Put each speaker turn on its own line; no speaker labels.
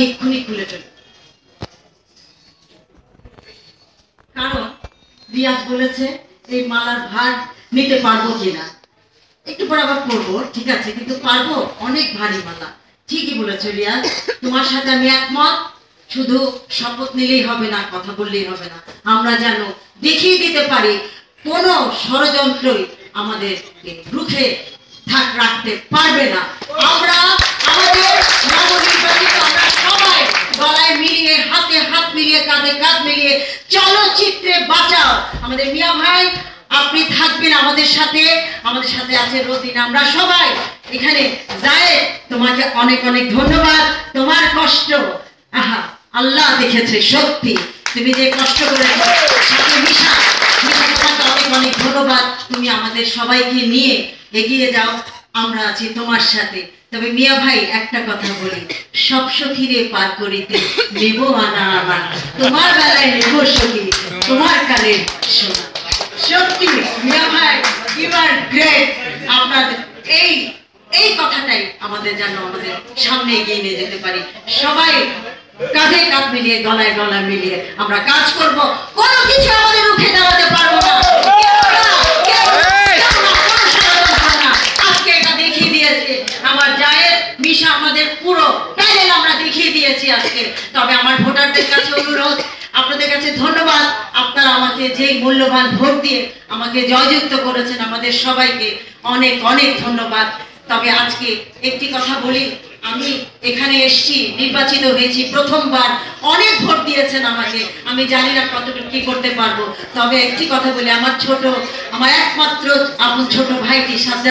এক্ষুনি খুলে ফেলব, কারণ রিয়াজ বলেছে এই মালার ভার নিতে পারবো কিনা। একটু পর আবার পড়বো, ঠিক আছে, কিন্তু পারবো, অনেক ভারী মালা। ঠিকই বলেছো রিয়াজ, তোমার সাথে আমি একমত। শুধু শপথ নিলেই হবে না, কথা বললেই হবে না, আমরা যেন দেখিয়ে দিতে পারি কোন ষড়যন্ত্রই আমাদের রুখে রাখতে পারবে না। আমরা আমাদের নবনির্বাচিত আমরা সবাই গলায় মিলিয়ে, হাতে হাত মিলিয়ে, কাঁধে কাঁধ মিলিয়ে চলচ্চিত্রে বাঁচাও আমাদের মিয়া ভাই, আপনি থাকবেন আমাদের সাথে। আমাদের সাথে আছে রোদিন, আমরা সবাই এখানে যায়। তোমাকে অনেক অনেক ধন্যবাদ। তোমার কষ্ট আল্লাহ দেখেছে, সত্যি তুমি যে কষ্ট করেছো। সাথে মিশা, তোমাকে অনেক অনেক ধন্যবাদ। তুমি আমাদের সবাইকে নিয়ে এগিয়ে যাও, আমরা আছি তোমার সাথে। তবে মিয়া ভাই একটা কথা বলি, সব সখীরে পার করিতে নেব আনা আনা, তোমার বেলায় নেব সখী তোমার কালের সোনা। সত্যি মিয়া ভাই, ইউ আর গ্রেট। আপনার এই কথাটাই আমাদের যেন আমাদের সামনে এগিয়ে নিয়ে যেতে পারি। সবাই কাঁধে কাঁধ মিলিয়ে, গলায় গলা মিলিয়ে আমরা কাজ করব। কোনো কিছু আমাদের রুখে দাঁড়াতে পারবো না। আজকে এটা দেখিয়ে দিয়েছে আমার জায়েদ, মিশা, আমাদের পুরো প্যানেল আমরা দেখিয়ে দিয়েছি আজকে। তবে আমার ভোটারদের কাছে অনুরোধ, আপনাদের কাছে ধন্যবাদ। আপনারা আমাকে যে মূল্যবান ভোট দিয়ে আমাকে জয়যুক্ত করেছেন, আমাদের সবাইকে অনেক অনেক ধন্যবাদ। তবে আজকে একটি কথা বলি, আমি এখানে এসেছি, নির্বাচিত হয়েছি প্রথমবার, অনেক ভোট দিয়েছেন আমাকে, আমি জানি না কতটুকু কি করতে পারবো। তবে একটি কথা বলি, আমার একমাত্র আপন ছোট ভাইটি সাথে